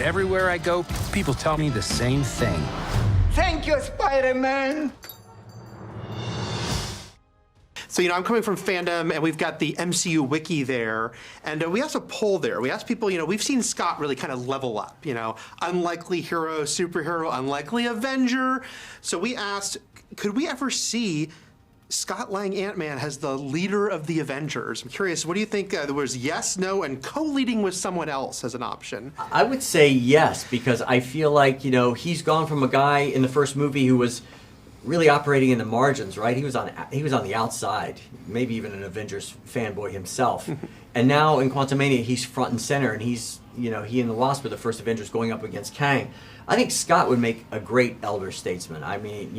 But everywhere I go, people tell me the same thing. Thank you, Spider-Man! So, I'm coming from Fandom, and we've got the MCU wiki there, and we asked a poll there. We asked people, we've seen Scott really kind of level up, unlikely hero, superhero, unlikely Avenger. So we asked, could we ever see Scott Lang Ant-Man as the leader of the Avengers? I'm curious, what do you think? There was yes, no, and co-leading with someone else as an option. I would say yes, because I feel like, he's gone from a guy in the first movie who was really operating in the margins, right? He was on the outside, maybe even an Avengers fanboy himself. And now in Quantumania, he's front and center, and he's, he and the Wasp are the first Avengers going up against Kang. I think Scott would make a great elder statesman. I mean,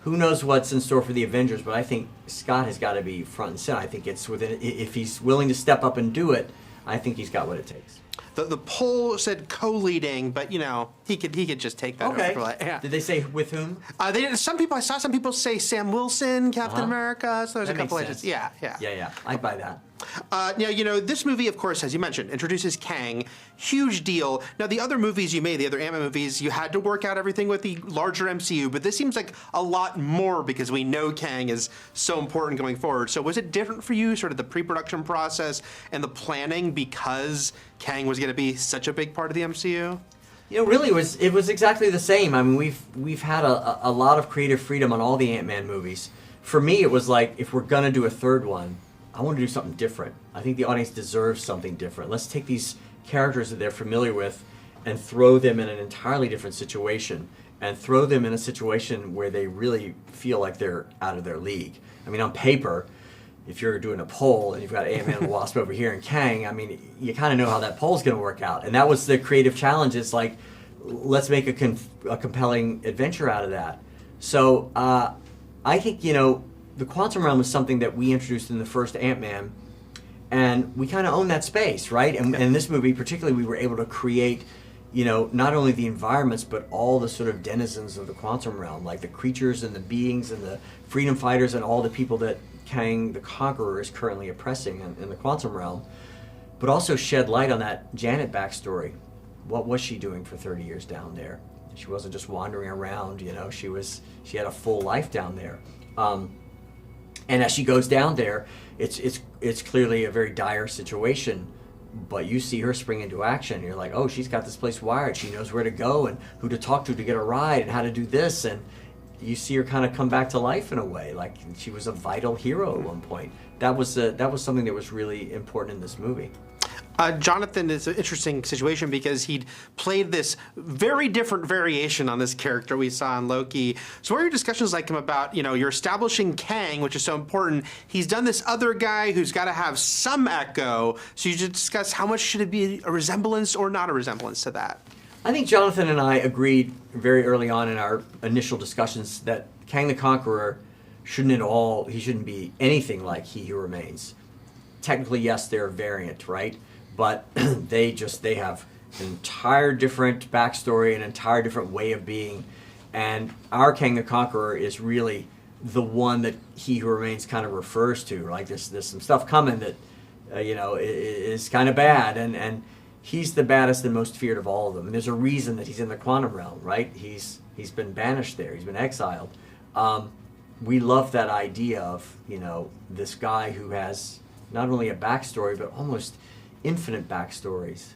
who knows what's in store for the Avengers, but I think Scott has got to be front and center. I think it's within, if he's willing to step up and do it, I think he's got what it takes. The poll said co-leading, but he could just take that. Okay. Over. Yeah. Did they say with whom? I saw some people say Sam Wilson, Captain America. So there's that a couple makes sense. Yeah. I'd buy that. Now, this movie, of course, as you mentioned, introduces Kang. Huge deal. Now, the other movies you made, the other Ant-Man movies, you had to work out everything with the larger MCU, but this seems like a lot more because we know Kang is so important going forward. So was it different for you, sort of the pre-production process and the planning, because Kang was going to be such a big part of the MCU? Really, it was exactly the same. I mean, we've had a lot of creative freedom on all the Ant-Man movies. For me, it was like, if we're going to do a third one, I want to do something different. I think the audience deserves something different. Let's take these characters that they're familiar with and throw them in an entirely different situation, and throw them in a situation where they really feel like they're out of their league. I mean, on paper, if you're doing a poll and you've got Ant-Man and Wasp over here and Kang, I mean, you kind of know how that poll's going to work out. And that was the creative challenge. It's like, let's make a compelling adventure out of that. So I think, the quantum realm is something that we introduced in the first Ant-Man, and we kind of own that space, right? And in this movie particularly, we were able to create, not only the environments, but all the sort of denizens of the quantum realm, like the creatures and the beings and the freedom fighters and all the people that Kang the Conqueror is currently oppressing in the quantum realm, but also shed light on that Janet backstory. What was she doing for 30 years down there? She wasn't just wandering around, she had a full life down there. And as she goes down there, it's clearly a very dire situation, but you see her spring into action. And you're like, oh, she's got this place wired. She knows where to go and who to talk to get a ride and how to do this. And you see her kind of come back to life in a way, like she was a vital hero at one point. That was something that was really important in this movie. Jonathan is an interesting situation because he'd played this very different variation on this character we saw in Loki. So what are your discussions like him about, you're establishing Kang, which is so important. He's done this other guy who's got to have some echo. So you just discuss how much should it be a resemblance or not a resemblance to that? I think Jonathan and I agreed very early on in our initial discussions that Kang the Conqueror he shouldn't be anything like He Who Remains. Technically, yes, they're a variant, right? But they have an entire different backstory, an entire different way of being. And our Kang the Conqueror is really the one that He Who Remains kind of refers to. Like there's some stuff coming that, is kind of bad. And he's the baddest and most feared of all of them. And there's a reason that he's in the quantum realm, right? He's been banished there. He's been exiled. We love that idea of, this guy who has not only a backstory, but almost infinite backstories.